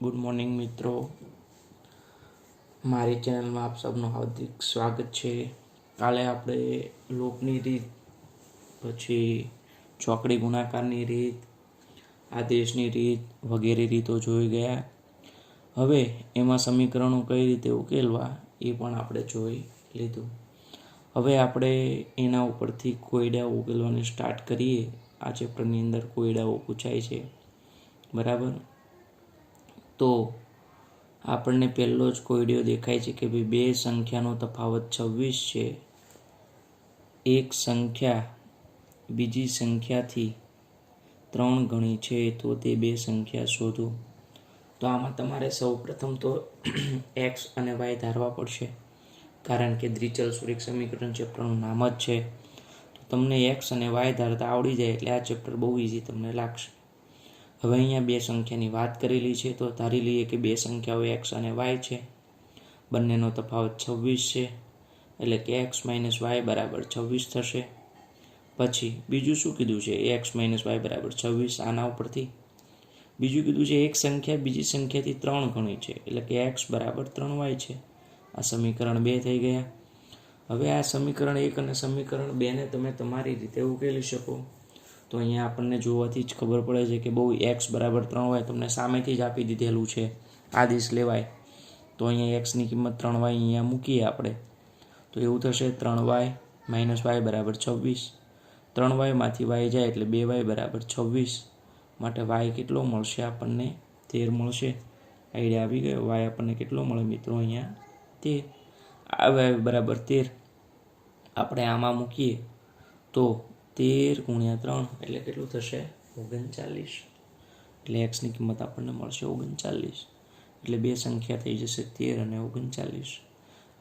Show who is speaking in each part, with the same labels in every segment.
Speaker 1: Good morning મિત્રો, મારી ચેનલમાં આપ સૌનું હાર્દિક સ્વાગત છે. કાલે આપણે લોપની રીત, પછી ચોકડી ગુણાકારની રીત, આદેશની રીત વગેરે રીતો જોઈ ગયા. હવે એમાં સમીકરણો કઈ રીતે ઉકેલવા એ પણ આપણે જોઈ લીધું. હવે આપણે એના ઉપરથી કોયડાઓ ઉકેલવાનું સ્ટાર્ટ કરીએ. આ ચેપ્ટરની અંદર કોયડાઓ પૂછાય છે, બરાબર. તો આપણને પહેલો જ કોયડો દેખાય છે કે ભાઈ બે સંખ્યાનો તફાવત 26 છે. એક સંખ્યા બીજી સંખ્યાથી 3 ગણી છે, તો તે બે સંખ્યા શોધો. તો આમાં તમારે સૌપ્રથમ તો એક્સ અને વાય ધારવા પડશે, કારણ કે દ્વિચલ સમીકરણ ચેપ્ટરનું નામ જ છે. તો તમને એક્સ અને વાય ધારતા આવડી જાય એટલે આ ચેપ્ટર બહુ ઇઝી તમને લાગશે. હવે અહીંયા બે સંખ્યાની વાત કરેલી છે, તો ધારી લઈએ કે બે સંખ્યાઓ એક્સ અને વાય છે. બંનેનો તફાવત 26 છે, એટલે કે એક્સ માઇનસ વાય બરાબર 26 થશે. પછી બીજું શું કીધું છે? એક્સ માઇનસ વાય બરાબર 26. આના ઉપરથી બીજું કીધું છે એક સંખ્યા બીજી સંખ્યાથી 3 ગણી છે, એટલે કે એક્સ બરાબર 3y છે. આ સમીકરણ 2 થઈ ગયા. હવે આ સમીકરણ 1 અને સમીકરણ 2ને તમે તમારી રીતે ઉકેલી શકો. તો અહીંયા આપણને જોવાથી જ ખબર પડે છે કે બહુ એક્સ બરાબર 3y તમને સામેથી જ આપી દીધેલું છે, આદેશ લેવાય. તો અહીંયા એક્સની કિંમત 3y અહીંયા મૂકીએ આપણે, તો એવું થશે 3y માઇનસ વાય બરાબર 26. 3yમાંથી y જાય એટલે 2y બરાબર 26. માટે y કેટલો મળશે? આપણને 13 મળશે. આઈડિયા આવી ગયો. y આપણને કેટલો મળે મિત્રો? અહીંયા 13. આ y બરાબર 13 આપણે આમાં મૂકીએ તો 13 ગુણ્યા 3 એટલે કેટલું થશે? 39. એટલે એક્સની કિંમત આપણને મળશે 39. એટલે બે સંખ્યા થઈ જશે 13 અને 39.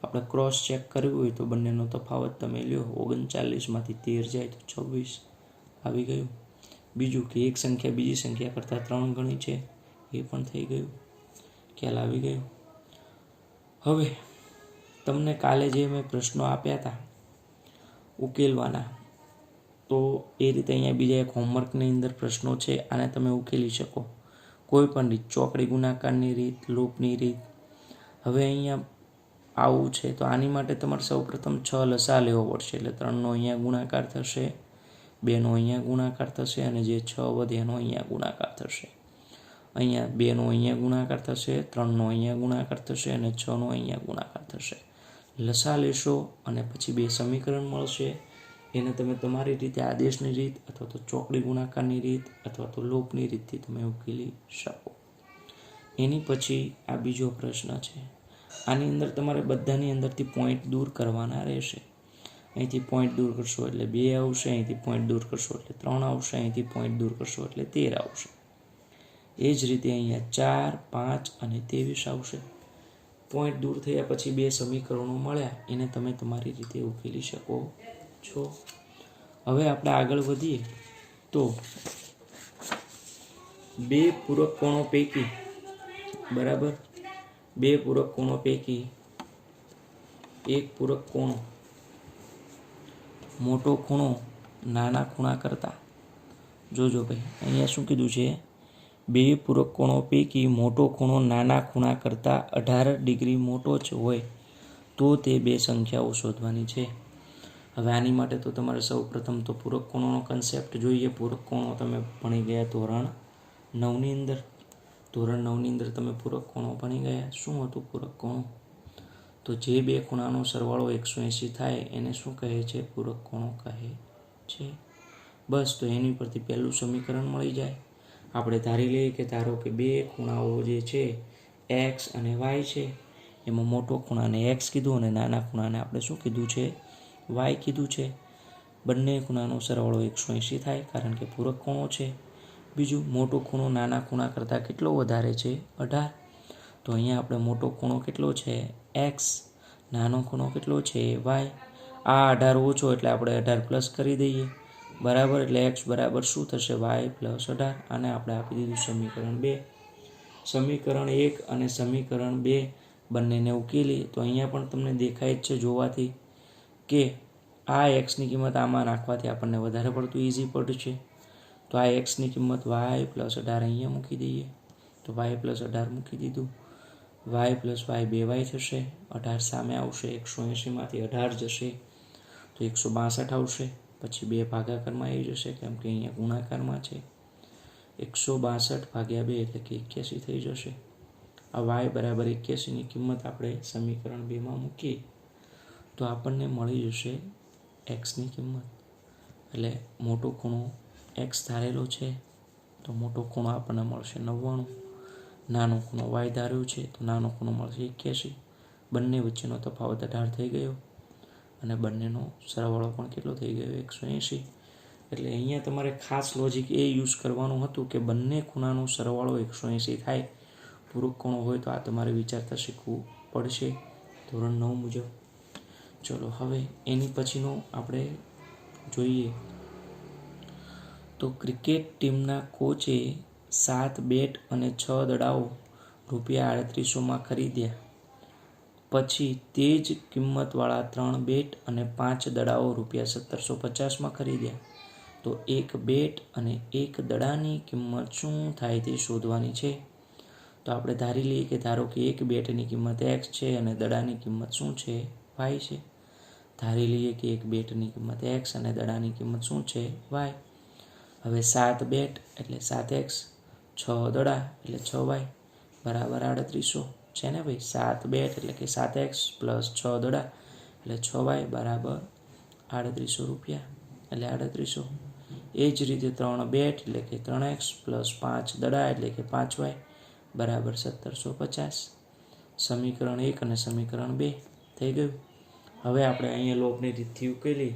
Speaker 1: આપણે ક્રોસ ચેક કરવું હોય તો બંનેનો તફાવત તમે લ્યો, 39માંથી 13 જાય તો 26 આવી ગયું. બીજું કે એક સંખ્યા બીજી સંખ્યા કરતાં 3 ગણી છે, એ પણ થઈ ગયું. ખ્યાલ આવી ગયો. હવે તમને કાલે જે મેં પ્રશ્નો આપ્યા હતા ઉકેલવાના, તો એ રીતે અહીંયા બીજા એક હોમવર્કની અંદર પ્રશ્નો છે, આને તમે ઉકેલી શકો કોઈ પણ રીત. ચોકડી ગુણાકારની રીત, લૂપની રીત. હવે અહીંયા આવું છે તો આની માટે તમારે સૌપ્રથમ 6 લસા લેવો પડશે. એટલે 3નો અહીંયા ગુણાકાર થશે, 2નો અહીંયા ગુણાકાર થશે, અને જે 6 વધે એનો અહીંયા ગુણાકાર થશે. અહીંયા 2નો અહીંયા ગુણાકાર થશે, 3નો અહીંયા ગુણાકાર થશે, અને 6નો અહીંયા ગુણાકાર થશે. લસા લેશો અને પછી બે સમીકરણ મળશે. એને તમે તમારી રીતે આદેશની રીત અથવા તો ચોકડી ગુણાકારની રીત અથવા તો લોપની રીતથી તમે ઉકેલી શકો. એની પછી આ બીજો પ્રશ્ન છે. આની અંદર તમારે બધાની અંદરથી પોઈન્ટ દૂર કરવાના રહેશે. અહીંથી પોઈન્ટ દૂર કરશો એટલે 2 આવશે, અહીંથી પોઈન્ટ દૂર કરશો એટલે 3 આવશે, અહીંથી પોઈન્ટ દૂર કરશો એટલે 13 આવશે. એ જ રીતે અહીંયા 4, 5 અને 23 આવશે. પોઈન્ટ દૂર થયા પછી બે સમીકરણો મળ્યા, એને તમે તમારી રીતે ઉકેલી શકો છો. હવે આપણે આગળ વધીએ તો બે પૂરક કોણો પૈકી, બરાબર, બે પૂરક કોણો પૈકી એક પૂરક કોણ મોટો ખૂણો નાના ખૂણા કરતા, જોજો ભાઈ અહીંયા શું કીધું છે? બે પૂરક કોણો પૈકી મોટો ખૂણો નાના ખૂણા કરતાં 18 ડિગ્રી મોટો જ હોય તો તે બે સંખ્યાઓ શોધવાની છે. હવે આની માટે તો તમારે સૌપ્રથમ તો પૂરક કોણોનો કન્સેપ્ટ જોઈએ. પૂરક કોણો તમે ભણી ગયા ધોરણ 9ની અંદર. ધોરણ 9ની અંદર તમે પૂરક કોણો ભણી ગયા. શું હતું પૂરક કોણો? તો જે બે ખૂણાનો સરવાળો 180 થાય એને શું કહે છે? પૂરક કોણો કહે છે. બસ, તો એની પરથી પહેલું સમીકરણ મળી જાય. આપણે ધારી લઈએ કે ધારો કે બે ખૂણાઓ જે છે એક્સ અને વાય છે, એમાં મોટો ખૂણાને એક્સ કીધું અને નાના ખૂણાને આપણે શું કીધું છે? વાય કીધું છે. બંને ખૂણાનો સરવાળો 180 થાય, કારણ કે પૂરક કોણો છે. બીજું, મોટો ખૂણો નાના ખૂણા કરતાં કેટલો વધારે છે? 18. તો અહીંયા આપણે મોટો ખૂણો કેટલો છે? એક્સ. નાનો ખૂણો કેટલો છે? વાય. આ 18 ઓછો એટલે આપણે 18 પ્લસ કરી દઈએ, બરાબર. એટલે એક્સ બરાબર શું થશે? Y plus 18. આને આપણે આપી દીધું સમીકરણ 2. સમીકરણ 1 અને સમીકરણ 2 બંનેને ઉકેલી તો અહીંયા પણ તમને દેખાય જ છે જોવાથી કે આ એક્સની કિંમત આમાં નાખવાથી આપણને વધારે પડતું ઇઝી પડશે. તો આ એક્સની કિંમત વાય પ્લસ 18 અહીંયા મૂકી દઈએ તો તો y પ્લસ 18 મૂકી દીધું. y પ્લસ y 2y થશે. 18 સામે આવશે. 180માંથી 18 જશે તો 162 આવશે. પછી 2 ભાગાકારમાં આવી જશે કેમ કે અહીંયા ગુણાકારમાં છે. 162 ભાગ્યા 2 એટલે કે 81 થઈ જશે. આ y બરાબર 81ની કિંમત આપણે સમીકરણ 2માં મૂકીએ તો આપણને મળી જશે એક્સની કિંમત. એટલે મોટો ખૂણો એક્સ ધારેલો છે તો મોટો ખૂણો આપણને મળશે 90. નાનો ખૂણો y ધાર્યો છે તો નાનો ખૂણો મળશે 81. બંને વચ્ચેનો તફાવત 18 થઈ ગયો અને બંનેનો સરવાળો પણ કેટલો થઈ ગયો 180. એટલે અહીંયા તમારે ખાસ લોજિક એ યુઝ કરવાનું હતું કે બંને ખૂણાનો સરવાળો 180 થાય. પૂરક ખૂણો હોય તો આ તમારે વિચારતા શીખવું પડશે ધોરણ 9 મુજબ. ચલો હવે એની પછીનો આપણે જોઈએ તો ક્રિકેટ ટીમના કોચે 7 બેટ અને 6 દડાઓ ₹3800માં ખરીદ્યા. પછી તે જ કિંમતવાળા 3 બેટ અને 5 દડાઓ ₹1750માં ખરીદ્યા. તો એક બેટ અને એક દડાની કિંમત શું થાય તે શોધવાની છે. તો આપણે ધારી લઈએ કે ધારો કે એક બેટની કિંમત x છે અને દડાની કિંમત શું છે y છે. ધારી લઈએ કે એક બેટની કિંમત x અને દડાની કિંમત શું છે y. હવે 7 બેટ એટલે 7x, 6 દડા એટલે 6y બરાબર 3800 છે ને ભાઈ. 7 બેટ એટલે કે 7x પ્લસ 6 દડા એટલે 6y બરાબર 3800 રૂપિયા એટલે 3800. એ જ રીતે 3 બેટ એટલે કે 3x પ્લસ 5 દડા એટલે કે 5y બરાબર 1750. સમીકરણ 1 અને સમીકરણ 2 થઈ ગયું. હવે આપણે અહીંયા લોભની રીતથી ઉકેલી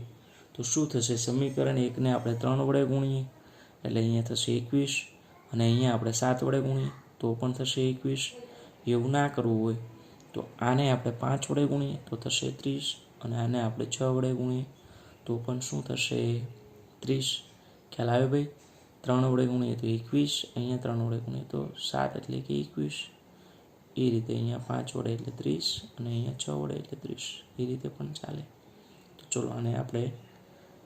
Speaker 1: તો શું થશે. સમીકરણ 1ને આપણે 3 વડે ગુણીએ એટલે અહીંયા થશે 21 અને અહીંયા આપણે 7 વડે ગુણીએ તો પણ થશે 21. એવું ના કરવું હોય તો આને આપણે 5 વડે ગુણીએ તો થશે 30 અને આને આપણે 6 વડે ગુણીએ તો પણ શું થશે 30. ખ્યાલ આવે ભાઈ. 3 વડે ગુણીએ તો 21, અહીંયા 3 વડે ગુણીએ તો 7 એટલે કે 21. એ રીતે અહીંયા 5 વડે એટલે 30 અને અહીંયા 6 વડે એટલે 30. એ રીતે પણ ચાલે. તો ચલો આને આપણે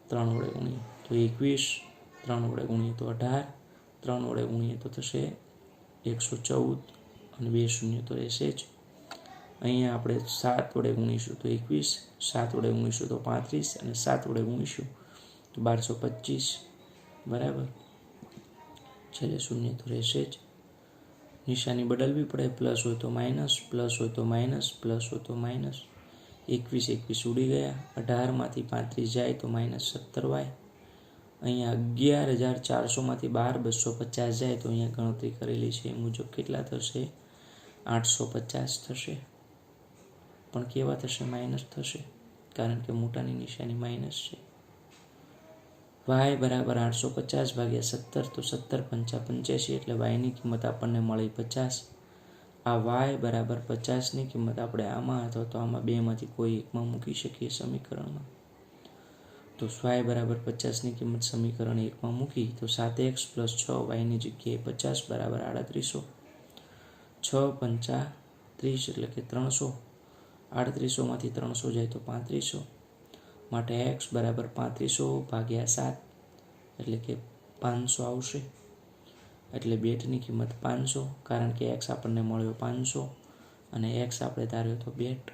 Speaker 1: 3 વડે ગુણીએ તો 21, 3 વડે ગુણીએ તો 18, 3 વડે ગુણીએ તો થશે 114 અને 2 શૂન્ય તો રહેશે જ. અહીંયા આપણે 7 વડે ગુણીશું તો 21, 7 વડે ગુણીશું તો 35 અને 7 વડે ગુણીશું તો 1225 બરાબર. છેલ્લે શૂન્ય તો રહેશે જ. નિશાની બદલવી પડે. પ્લસ હોય તો માઇનસ, પ્લસ હોય તો માઇનસ, પ્લસ હોય તો માઇનસ. 21 ઉડી ગયા. 18માંથી 35 જાય તો -17y. અહીંયા 11,400માંથી 12,250 જાય તો અહીંયા ગણતરી કરેલી છે એ મુજબ કેટલા થશે 850 થશે. પણ કેવા થશે માઇનસ થશે કારણ કે મોટાની નિશાની માઇનસ છે. y બરાબર 850 ભાગ્યા 17 તો 17 પંચા 85 એટલે yની કિંમત આપણને મળી 50. આ y બરાબર 50ની કિંમત આપણે આમાં અથવા તો આમાં બેમાંથી કોઈ એકમાં મૂકી શકીએ સમીકરણમાં. તો y બરાબર 50ની કિંમત સમીકરણ 1માં મૂકી તો 7x પ્લસ 6yની જગ્યાએ 50 બરાબર 3800. 6 પંચા 30 એટલે કે 300. 3800માંથી 300 જાય તો 3500. માટે x બરાબર 3500 ભાગ્યા 7 એટલે કે 500 આવશે. એટલે બેટની કિંમત 500 કારણ કે x આપણને મળ્યો 500 અને x આપણે ધાર્યો તો બેટ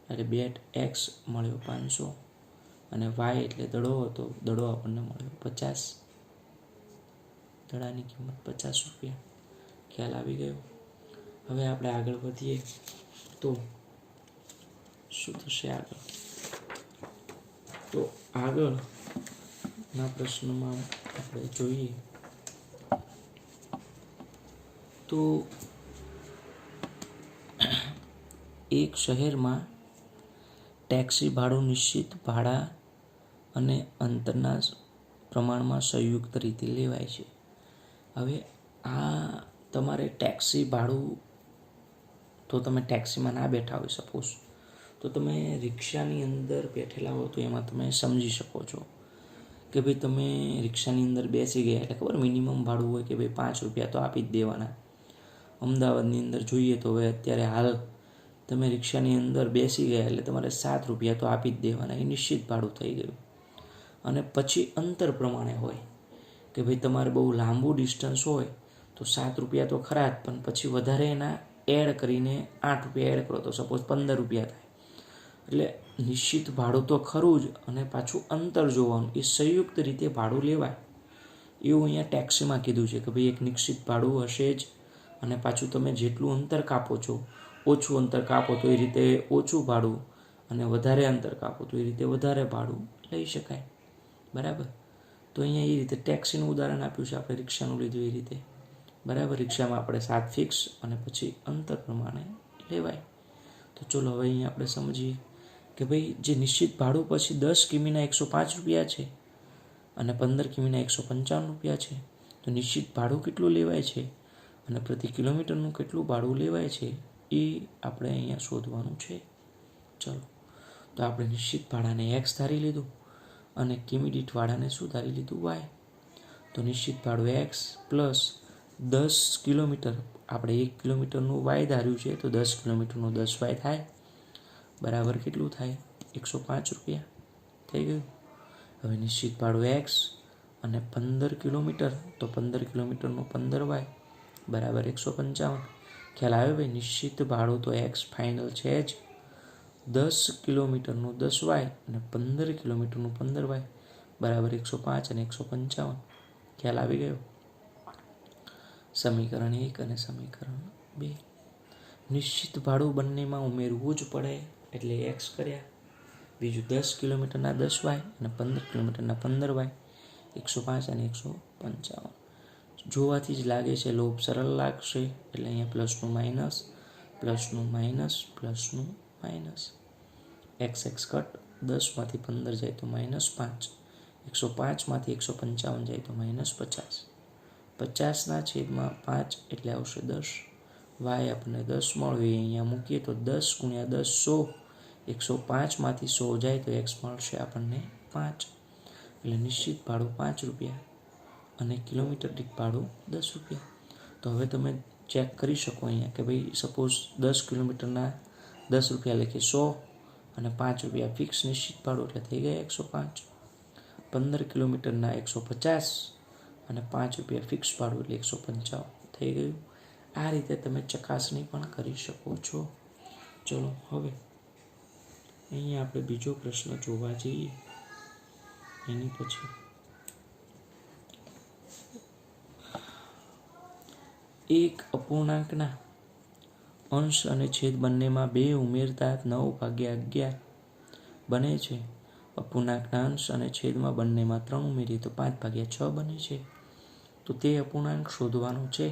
Speaker 1: એટલે બેટ x મળ્યો 500 અને y એટલે દડો હતો. દડો આપણને મળ્યો 50. દડાની કિંમત 50 રૂપિયા. ખ્યાલ આવી ગયો. હવે આપણે આગળ વધીએ તો શું થશે આગળ. તો આગળના પ્રશ્નમાં આપણે જોઈએ તો એક શહેરમાં ટેક્સી ભાડું નિશ્ચિત ભાડા અને અંતરના પ્રમાણમાં સંયુક્ત રીતે લેવાય છે. હવે આ તમારે ટેક્સી ભાડું તો તમે ટેક્સીમાં ના બેઠા હોય સપોઝ તો તમે રિક્ષાની અંદર બેઠેલા હો તો એમાં તમે સમજી શકો છો કે ભાઈ તમે રિક્ષાની અંદર બેસી ગયા એટલે ખબર મિનિમમ ભાડું હોય કે ભાઈ 5 રૂપિયા તો આપી જ દેવાના. અમદાવાદની અંદર જોઈએ તો હવે અત્યારે હાલ તમે રિક્ષાની અંદર બેસી ગયા એટલે તમારે 7 રૂપિયા તો આપી જ દેવાના. એ નિશ્ચિત ભાડું થઈ ગયું. અને પછી અંતર પ્રમાણે હોય કે ભાઈ તમારે બહુ લાંબુ ડિસ્ટન્સ હોય તો 7 રૂપિયા તો ખરા જ, પણ પછી વધારે એના એડ કરીને 8 રૂપિયા એડ કરો તો સપોઝ 15 રૂપિયા થાય. એટલે નિશ્ચિત ભાડું તો ખરું જ, અને પાછું અંતર જોવાનું, એ સંયુક્ત રીતે ભાડું લેવાય એવું અહીંયા ટેક્સમાં કીધું છે કે ભાઈ એક નિશ્ચિત ભાડું હશે જ, અને પાછું તમે જેટલું અંતર કાપો છો, ઓછું અંતર કાપો તો એ રીતે ઓછું ભાડું, અને વધારે અંતર કાપો તો એ રીતે વધારે ભાડું લઈ શકાય. બરાબર. તો અહીંયા એ રીતે ટેક્સીનું ઉદાહરણ આપ્યું છે, આપણે રિક્ષાનું લીધું એ રીતે. બરાબર. રિક્ષામાં આપણે 7 ફિક્સ અને પછી અંતર પ્રમાણે લેવાય. તો ચલો હવે અહીંયા આપણે સમજીએ કે ભાઈ જે નિશ્ચિત ભાડું પછી 10 કિમીના 105 રૂપિયા છે અને 15 કિમીના 155 રૂપિયા છે. તો નિશ્ચિત ભાડું કેટલું લેવાય છે અને પ્રતિ કિલોમીટરનું કેટલું ભાડું લેવાય છે એ આપણે અહીંયા શોધવાનું છે. ચલો, તો આપણે નિશ્ચિત ભાડાને એક્સ ધારી લીધું અને કિમી દીઠ ભાડાને શું ધારી લીધું? વાય. તો નિશ્ચિત ભાડું એક્સ પ્લસ 10 કિલોમીટર, આપણે 1 કિલોમીટરનું વાય ધાર્યું છે, તો 10 કિલોમીટરનું 10 વાય થાય, બરાબર કેટલું થાય? 105 રૂપિયા થઈ ગયું. હવે નિશ્ચિત ભાડું એક્સ અને 15 કિલોમીટર, તો 15 કિલોમીટરનું 15 વાય બરાબર 155. ખ્યાલ આવ્યો ભાઈ? નિશ્ચિત ભાડું તો એક્સ ફાઇનલ છે જ, 10 કિલોમીટરનું 10 વાય અને 15 કિલોમીટરનું 15 વાય બરાબર 105 અને 155. ખ્યાલ આવી ગયો? સમીકરણ 1 અને સમીકરણ 2. નિશ્ચિત ભાડું બંનેમાં ઉમેરવું જ પડે, એટલે એક્સ કર્યા, બીજું 10 કિલોમીટરના 10 વાય અને 15 કિલોમીટરના 15 વાય 105 અને 155. જોવાથી જ લાગે છે લોભ સરળ લાગશે, એટલે અહીંયા પ્લસનું માઇનસ, પ્લસનું માઇનસ, પ્લસનું માઇનસ. એક્સ એક્સ કટ, 10માંથી 15 જાય તો -5, 105માંથી 155 જાય તો -50, 50ના છેદમાં 5 એટલે આવશે 10. વાય આપણને 10 મળ્યું, અહીંયા મૂકીએ તો 10 ગુણ્યા 10 100, 105માંથી 100 જાય તો એક્સ મળશે આપણને 5. એટલે નિશ્ચિત ભાડું 5 રૂપિયા અને કિલોમીટર દીઠ ભાડું 10 રૂપિયા. તો હવે તમે ચેક કરી શકો અહીંયા કે ભાઈ સપોઝ 10 કિલોમીટરના 10 રૂપિયા લખીએ 100 અને 5 રૂપિયા ફિક્સ નિશ્ચિત ભાડું, એટલે થઈ ગયા 105. 15 કિલોમીટરના 150 અને 5 રૂપિયા ફિક્સ ભાડું એટલે 155 થઈ ગયું. આ રીતે તમે ચકાસણી પણ કરી શકો છો. ચલો હવે અહીંયા આપણે બીજો પ્રશ્ન જોવા જઈએ. એની પછી એક અપૂર્ણાંકના અંશ અને છેદ બંનેમાં 2 ઉમેરતા 9/11 બને છે. અપૂર્ણાંકના અંશ અને છેદમાં બંનેમાં 3 ઉમેરીએ તો 5/6 બને છે. તો તે અપૂર્ણાંક શોધવાનો છે.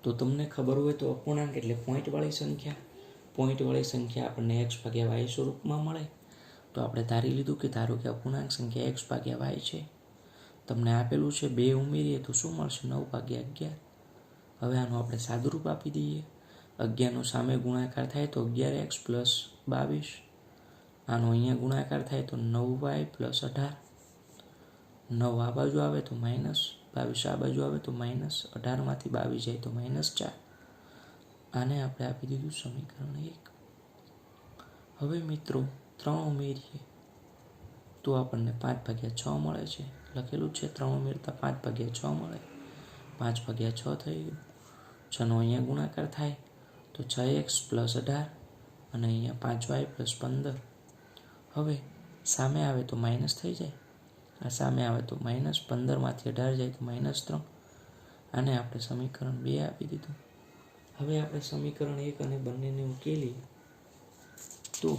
Speaker 1: તો તમને ખબર હોય તો અપૂર્ણાંક એટલે પોઈન્ટવાળી સંખ્યા. પોઈન્ટવાળી સંખ્યા આપણને x/y સ્વરૂપમાં મળે. તો આપણે ધારી લીધું કે ધારો કે અપૂર્ણાંક સંખ્યા x/y છે. તમને આપેલું છે 2 ઉમેરીએ તો શું મળશે? 9/11. હવે આનું આપણે સાદુરૂપ આપી દઈએ. 11નો સામે ગુણાકાર થાય તો 11x + 22. આનો અહીંયા ગુણાકાર થાય તો 9y + 18. 9 આ બાજુ આવે તો -22 આ બાજુ આવે તો -18માંથી 22 જાય તો -4. આને આપણે આપી દીધું સમીકરણ 1. હવે મિત્રો 3 ઉમેરીએ તો આપણને 5/6 મળે છે. લખેલું છે 3 ઉમેરતા 5/6 મળે. 5/6 થઈ ગયું. 6નો અહીંયા ગુણાકાર થાય તો 6x + 18 અને અહીંયા 5y + 15. હવે સામે આવે તો માઇનસ થઈ જાય, આ સામે આવે તો -15માંથી 18 જાય તો -3. આને આપણે સમીકરણ 2 આપી દીધું. હવે આપણે સમીકરણ 1 અને બંનેને ઉકેલી તો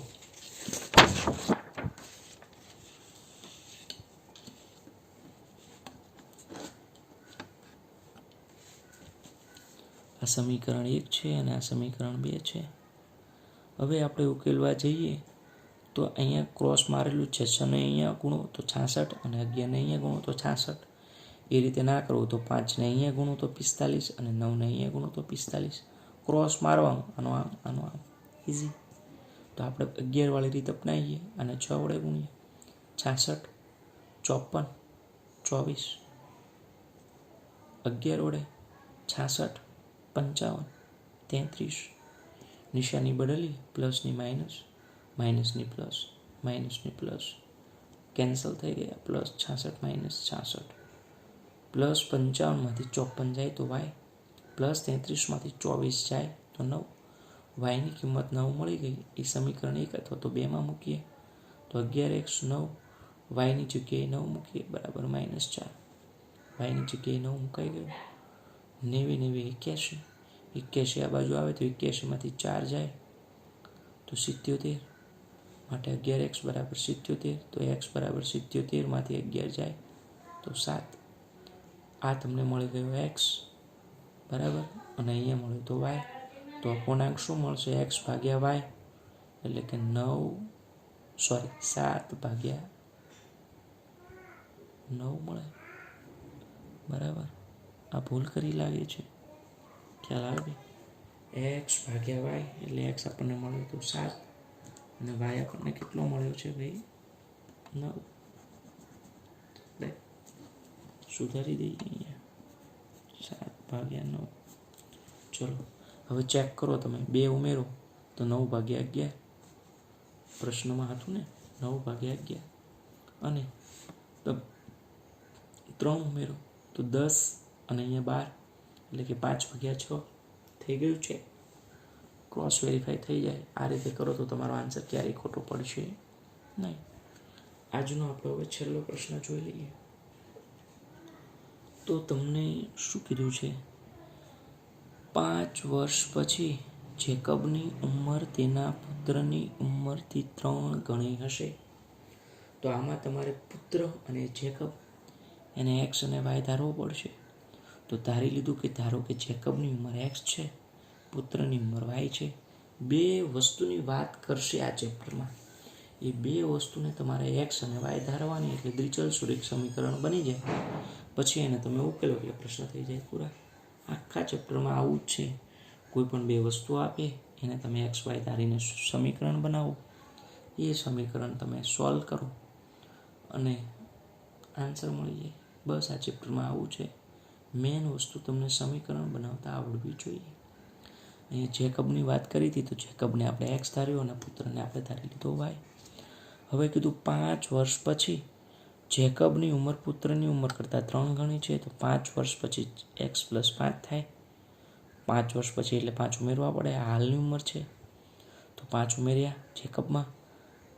Speaker 1: આ સમીકરણ 1 છે અને આ સમીકરણ 2 છે. હવે આપણે ઉકેલવા જઈએ તો અહીંયા ક્રોસ મારેલું છે. 6ને અહીંયા ગુણો તો 66 અને 11ને અહીંયા ગુણો તો 66. એ રીતે ના કરવું તો 5ને અહીંયા ગુણો તો 45 અને 9ને અહીંયા ગુણો તો 45. ક્રોસ મારવાનું, આનો આમ ઇઝી. તો આપણે 11 વાળી રીત અપનાવીએ અને 6 વડે ગુણીએ. 66 54 24 11 વડે 66 55 33. નિશાની બદલી, પ્લસની માઇનસ, માઇનસની પ્લસ, માઇનસની પ્લસ, કેન્સલ થઈ ગયા. +66 - 66 +55 માંથી 54 જાય તો વાય, +33 માંથી 24 જાય તો 9. વાયની કિંમત 9 મળી ગઈ. એ સમીકરણ 1 અથવા તો 2માં મૂકીએ તો 11x 9, વાયની જગ્યાએ 9 મૂકીએ બરાબર -4. વાયની જગ્યાએ 9 મુકાઈ ગયું. 90 81, 81 આ બાજુ આવે તો 81 માંથી 4 જાય તો 77, માટે 11x બરાબર 77. તો x બરાબર 77 માંથી 11 જાય તો 7. આ તમને મળી ગયો x બરાબર, અને અહીંયા મળ્યું તો y. તો અપૂર્ણાંક શું મળશે? x ભાગ્યા y, એટલે કે 7 ભાગ્યા 9 મળે બરાબર. આ ભૂલ કરી લાગે છે, ખ્યાલ આવે? x ભાગ્યા y એટલે x આપણને મળ્યો તો 7 અને y આપણને કેટલો મળ્યો છે ભાઈ? 9. સુધારી દઈએ અહીંયા 7 ભાગ્યા 9. ચલો હવે ચેક કરો તમે. 2 ઉમેરો તો 9 ભાગ્યા 11. પ્રશ્નમાં હતું ને 9 ભાગ્યા 11. અને 3 ઉમેરો તો 10 અને અહીંયા 12 એટલે કે 5 ભાગ્યા 6 થઈ ગયું છે. ક્રોસ વેરીફાઈ થઈ જાય. આ રીતે કરો તો તમારો આન્સર ક્યારેય ખોટો પડશે નહીં. આજનો આપણો હવે છેલ્લો પ્રશ્ન જોઈ લઈએ. તો તમને શું કીધું છે? 5 વર્ષ પછી જેકબની ઉંમર તેના પુત્રની ઉંમરથી 3 ગણી હશે. તો આમાં તમારે પુત્ર અને જેકબ એને એક્સ અને વાય ધારવો પડશે. તો ધારી લીધું કે ધારો કે જેકબની ઉંમર એક્સ છે, પુત્રની ઉંમર વાય છે. 2 વસ્તુની વાત કરશે આ ચેપ્ટરમાં. એ 2 વસ્તુને તમારે એક્સ અને વાય ધારવાની, એટલે દ્વિચલ-સુરેખ સમીકરણ બની જાય. પછી એને તમે ઉકેલો એટલે પ્રશ્ન થઈ જાય પૂરા. આખા ચેપ્ટરમાં આવું જ છે. કોઈ પણ 2 વસ્તુ આપે એને તમે એક્સ વાય ધારીને સમીકરણ બનાવો. એ સમીકરણ તમે સોલ્વ કરો અને આન્સર મળી જાય. બસ આ ચેપ્ટરમાં આવું છે. મેન વસ્તુ તમને સમીકરણ બનાવતા આવડવી જોઈએ. અહીંયા જેકબની વાત કરી હતી તો જેકબને આપણે એક્સ ધાર્યો અને પુત્રને આપણે ધારી લીધો વાય. હવે કીધું 5 વર્ષ પછી જેકબની ઉંમર પુત્રની ઉંમર કરતાં 3 ગણી છે. તો 5 વર્ષ પછી x + 5 થાય. 5 વર્ષ પછી એટલે 5 ઉમેરવા પડે. હાલની ઉંમર છે તો 5 ઉમેર્યા જેકબમાં,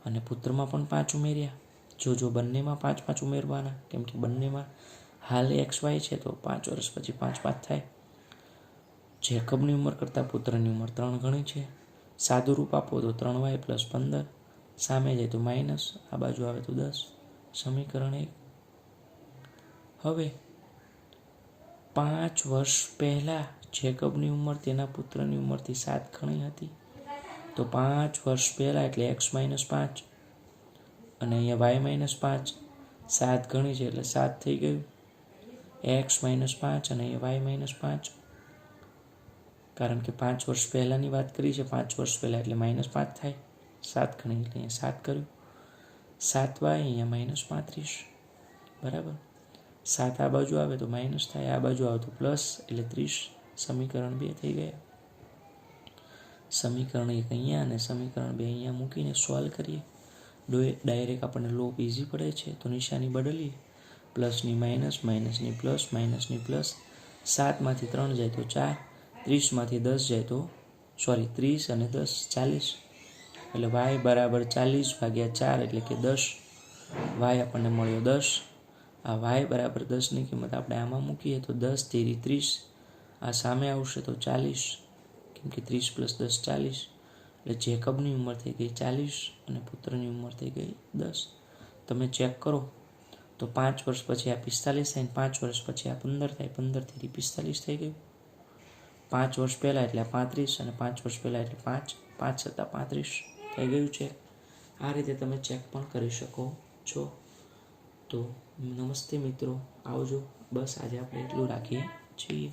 Speaker 1: અને પુત્રમાં પણ 5 ઉમેર્યા. જો બંનેમાં 5 ઉમેરવાના, કેમ કે બંનેમાં હાલ એક્સ વાય છે. તો 5 વર્ષ પછી 5 થાય. જેકબની ઉંમર કરતાં પુત્રની ઉંમર 3 ગણી છે. સાદું રૂપ આપો તો 3y + 15, સામે જાય તો માઇનસ, આ બાજુ આવે તો 10. સમીકરણ 1. હવે 5 વર્ષ પહેલાં જેકબની ઉંમર તેના પુત્રની ઉંમરથી 7 ગણી હતી. તો 5 વર્ષ પહેલાં એટલે x - 5 અને અહીંયા y - 5, 7 ગણી છે એટલે 7 થઈ ગયું. x - 5 અને અહીંયા y - 5, કારણ કે 5 વર્ષ પહેલાંની વાત કરી છે. 5 વર્ષ પહેલાં એટલે -5 થાય. 7 ગણી એટલે અહીંયા 7 કર્યું. 7y અહીંયા -35 બરાબર. 7 આ બાજુ આવે તો માઇનસ થાય, આ બાજુ આવે તો પ્લસ, એટલે 30. સમીકરણ 2 થઈ ગયા. સમીકરણ 1 અહીંયા અને સમીકરણ 2 અહીંયા મૂકીને સોલ્વ કરીએ. ડાયરેક્ટ આપણને લોપ ઇઝી પડે છે તો નિશાની બદલીએ. પ્લસની માઇનસ, માઇનસની પ્લસ, માઇનસની પ્લસ. 7માંથી 3 જાય તો 4, 30માંથી 10 જાય તો 30 અને 10 40. એટલે y બરાબર 40/4 એટલે કે 10. y આપણને મળ્યો 10. આ y બરાબર 10ની કિંમત આપણે આમાં મૂકીએ તો 10 તેરી 30. આ સામે આવશે તો 40, કેમ કે 30 + 10 40. એટલે જેકબની ઉંમર થઈ ગઈ 40 અને પુત્રની ઉંમર થઈ ગઈ 10. તમે ચેક કરો તો 5 વર્ષ પછી આ 45 થાય, 5 વર્ષ પછી આ 15 થાય. 15 તેરી 45 થઈ ગયું. 5 વર્ષ પહેલાં એટલે 35 અને 5 વર્ષ પહેલાં એટલે 5, 5 + 35 થઈ ગયું છે. આ રીતે તમે ચેક પણ કરી શકો છો. તો નમસ્તે મિત્રો, આવજો. બસ આજે આપણે એટલું રાખીએ છીએ.